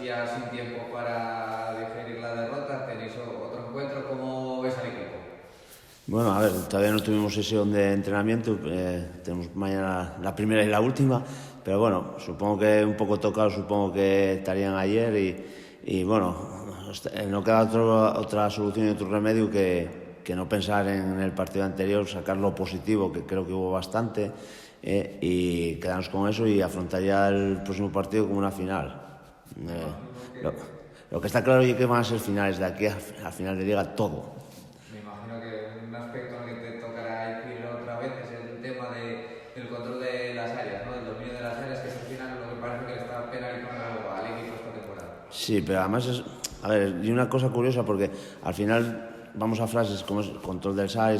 ya sin tiempo para digerir la derrota, tenéis otro encuentro. ¿Cómo ves al equipo? Bueno, a ver, todavía no tuvimos sesión de entrenamiento, tenemos mañana la primera y la última, pero bueno, supongo que un poco tocado, supongo que estarían ayer y bueno, no queda otra solución y otro remedio que no pensar en el partido anterior, sacar lo positivo, que creo que hubo bastante, y quedarnos con eso y afrontar ya el próximo partido como una final. Me imagino Lo, que, lo que está claro es que van a ser finales de aquí a final de liga todo. me imagino que un aspecto en el que te tocará incidir otra vez es el tema del control de las áreas, ¿no? Del dominio de las áreas, que es al final lo que parece que le está penalizando al equipo esta temporada. Sí, pero además es, a ver, y una cosa curiosa porque al final vamos a frases como es control del SAR,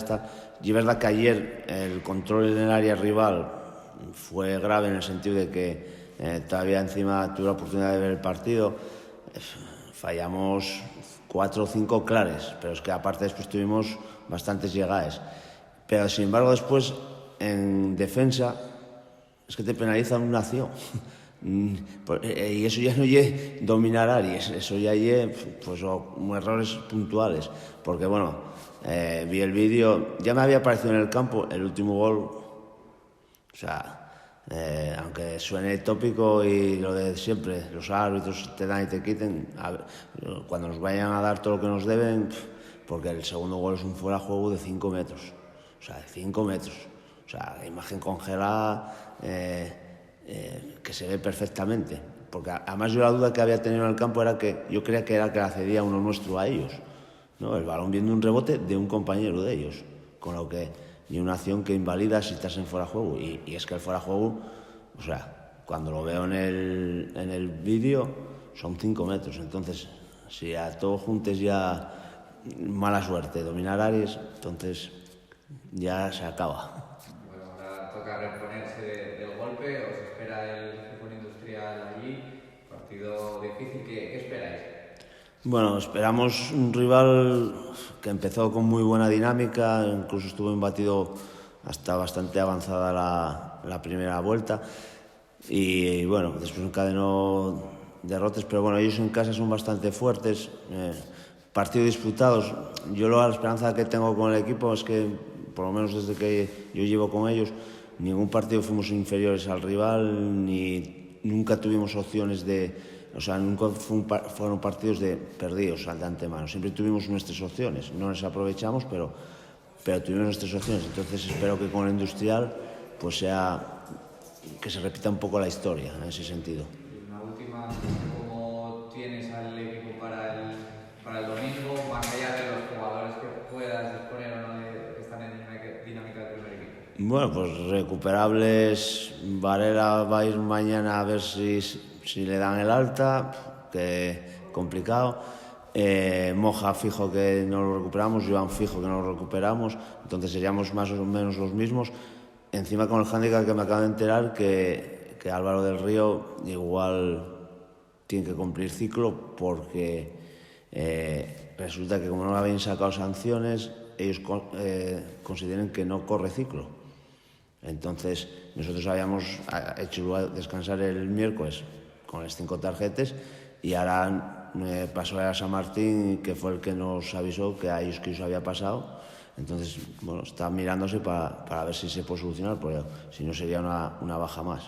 y es verdad que ayer el control en el área rival fue grave en el sentido de que todavía encima tuve la oportunidad de ver el partido, fallamos 4 o 5 clares, pero es que aparte después tuvimos bastantes llegadas. Pero sin embargo después en defensa es que te penalizan una acción. Y eso ya no es dominar áreas, eso ya es pues, errores puntuales. Porque bueno, vi el vídeo, ya me había aparecido en el campo el último gol. O sea, aunque suene tópico y lo de siempre, los árbitros te dan y te quiten, cuando nos vayan a dar todo lo que nos deben, porque el segundo gol es un fuera de juego de 5 metros. O sea, de 5 metros. O sea, la imagen congelada, que se ve perfectamente. Porque además yo la duda que había tenido en el campo era que yo creía que era que la cedía uno nuestro a ellos, ¿no? El balón viendo un rebote de un compañero de ellos, con lo que y una acción que invalida si estás en fuera de juego. Y es que el fuera de juego, o sea, cuando lo veo en el vídeo, son 5 metros. Entonces, si a todos juntes ya mala suerte, dominar áreas, entonces ya se acaba. Bueno, ahora toca reponerse del golpe, os espera el fútbol industrial allí, partido difícil. ¿Qué esperáis? Bueno, esperamos un rival que empezó con muy buena dinámica, incluso estuvo embatido hasta bastante avanzada la primera vuelta y bueno, después encadenó derrotas, pero bueno, ellos en casa son bastante fuertes, partidos disputados. Yo la esperanza que tengo con el equipo es que, por lo menos desde que yo llevo con ellos, ningún partido fuimos inferiores al rival, ni nunca tuvimos opciones o sea, nunca fueron partidos de perdidos de antemano. Siempre tuvimos nuestras opciones. No las aprovechamos, pero tuvimos nuestras opciones. Entonces espero que con el Industrial pues sea que se repita un poco la historia en ese sentido. Y una última, ¿cómo tienes al equipo para el domingo, más allá de los jugadores que puedas disponer o no que están en dinámica del primer equipo? Bueno, pues recuperables. Varela va a ir mañana a ver si le dan el alta, que complicado. Moja fijo que no lo recuperamos, Joan fijo que no lo recuperamos, entonces seríamos más o menos los mismos. Encima con el hándicap que me acabo de enterar que Álvaro del Río igual tiene que cumplir ciclo porque resulta que como no le habían sacado sanciones, ellos consideran que no corre ciclo. Entonces nosotros habíamos hecho descansar el miércoles con las 5 tarjetas y ahora pasó a San Martín, que fue el que nos avisó que a ellos que eso había pasado. Entonces, bueno, está mirándose para ver si se puede solucionar, porque si no sería una baja más.